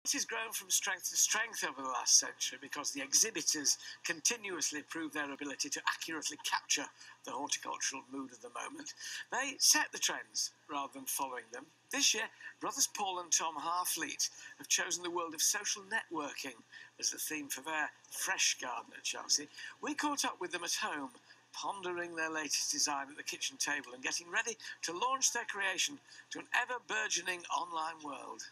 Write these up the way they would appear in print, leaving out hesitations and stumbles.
It has grown from strength to strength over the last century because the exhibitors continuously prove their ability to accurately capture the horticultural mood of the moment. They set the trends rather than following them. This year, brothers Paul and Tom Harfleet have chosen the world of social networking as the theme for their fresh garden at Chelsea. We caught up with them at home, pondering their latest design at the kitchen table and getting ready to launch their creation to an ever-burgeoning online world.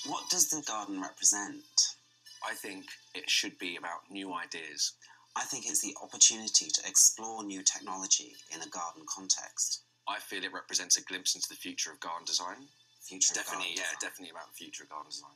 What does the garden represent? I think it should be about new ideas. I think it's the opportunity to explore new technology in a garden context. I feel it represents a glimpse into the future of garden design. Definitely about the future of garden design.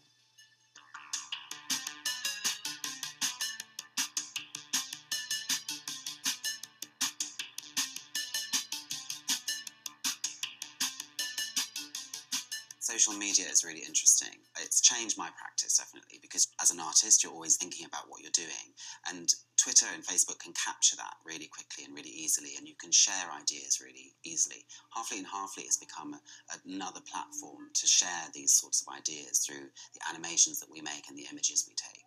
Social media is really interesting. It's changed my practice, definitely, because as an artist, you're always thinking about what you're doing. And Twitter and Facebook can capture that really quickly and really easily, and you can share ideas really easily. Harfleet and Harfleet has become another platform to share these sorts of ideas through the animations that we make and the images we take.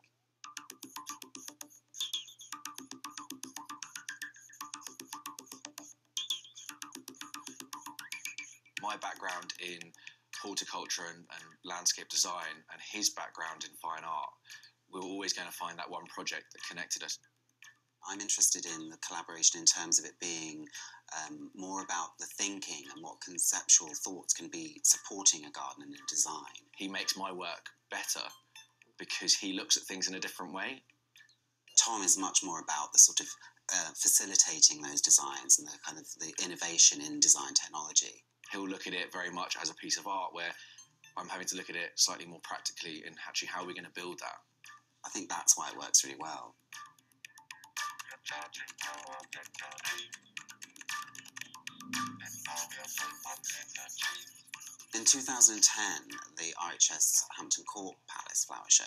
My background in horticulture and landscape design and his background in fine art, we were always going to find that one project that connected us. I'm interested in the collaboration in terms of it being more about the thinking and what conceptual thoughts can be supporting a garden and a design. He makes my work better because he looks at things in a different way. Tom is much more about the sort of facilitating those designs and the kind of the innovation in design technology. He'll look at it very much as a piece of art where I'm having to look at it slightly more practically and actually how we're going to build that. I think that's why it works really well. In 2010, the RHS Hampton Court Palace Flower Show,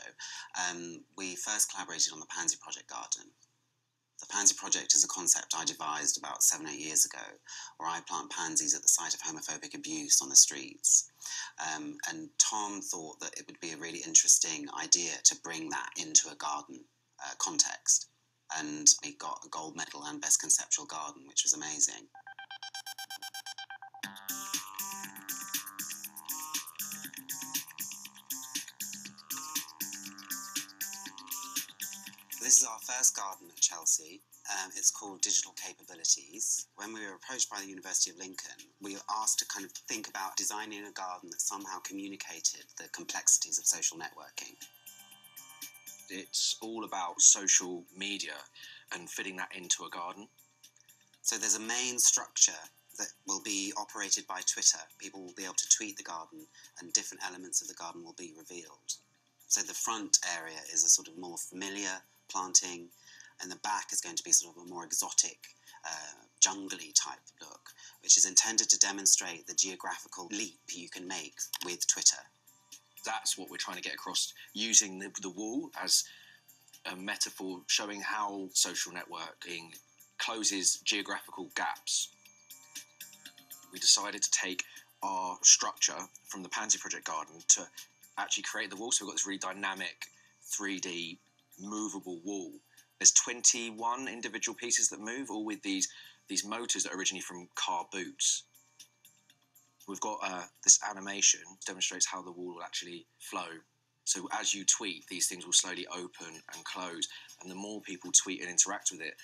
we first collaborated on the Pansy Project Garden. The Pansy Project is a concept I devised about 7 or 8 years ago, where I plant pansies at the site of homophobic abuse on the streets. And Tom thought that it would be a really interesting idea to bring that into a garden context. And we got a gold medal and Best Conceptual Garden, which was amazing. This is our first garden at Chelsea. It's called Digital Capabilities. When we were approached by the University of Lincoln, we were asked to kind of think about designing a garden that somehow communicated the complexities of social networking. It's all about social media and fitting that into a garden. So there's a main structure that will be operated by Twitter. People will be able to tweet the garden and different elements of the garden will be revealed. So the front area is a sort of more familiar planting, and the back is going to be sort of a more exotic, jungly type look, which is intended to demonstrate the geographical leap you can make with Twitter. That's what we're trying to get across, using the wall as a metaphor, showing how social networking closes geographical gaps. We decided to take our structure from the Pansy Project Garden to actually create the wall, so we've got this really dynamic 3D movable wall. There's 21 individual pieces that move, all with these motors that are originally from car boots. We've got this animation demonstrates how the wall will actually flow. So as you tweet, these things will slowly open and close, and the more people tweet and interact with it,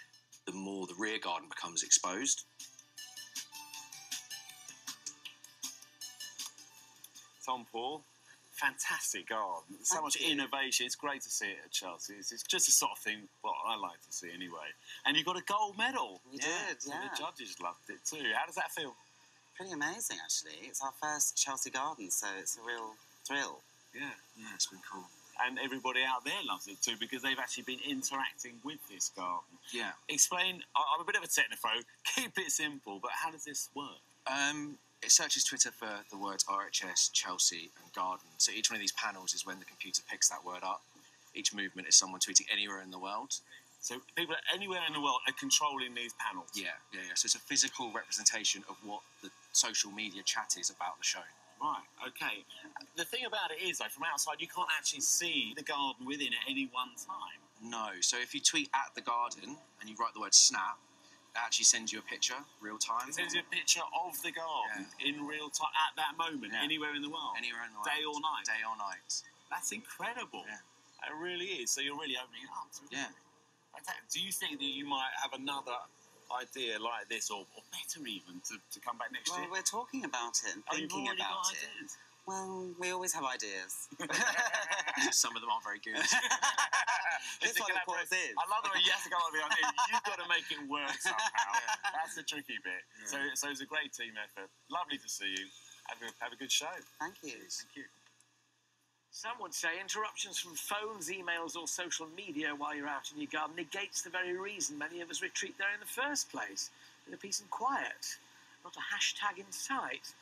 the more the rear garden becomes exposed. Tom, Paul, fantastic garden. So much innovation. It's great to see it at Chelsea. It's just the sort of thing what I like to see anyway. And you got a gold medal. We did, yeah. The judges loved it too. How does that feel? Pretty amazing, actually. It's our first Chelsea garden, so it's a real thrill. Yeah, It's been cool. And everybody out there loves it too because they've actually been interacting with this garden. Yeah. Explain, I'm a bit of a technophobe, keep it simple, but how does this work? It searches Twitter for the words RHS, Chelsea and garden. So each one of these panels is when the computer picks that word up. Each movement is someone tweeting anywhere in the world. So people anywhere in the world are controlling these panels. Yeah. So it's a physical representation of what the social media chat is about the show. Right, okay. The thing about it is, though, from outside, you can't actually see the garden within at any one time. No, so if you tweet at the garden and you write the word snap, it actually sends you a picture, real time. It sends you a picture of the garden in real time, at that moment, anywhere in the world. Anywhere in the world. Day or night. Day or night. That's incredible. Yeah. It really is. So you're really opening it up. Yeah. Do you think that you might have another idea like this, or better even, to come back next year? Well, we're talking about it and thinking you've already about got it. ideas? Well, we always have ideas. Some of them aren't very good. This one, of course, is. I love the way you have to go on the idea. You've got to make it work somehow. That's the tricky bit. Yeah. So it's a great team effort. Lovely to see you. Have a good show. Thank you. Thank you. Some would say interruptions from phones, emails or social media while you're out in your garden negates the very reason many of us retreat there in the first place, in a peace and quiet. Not a hashtag in sight.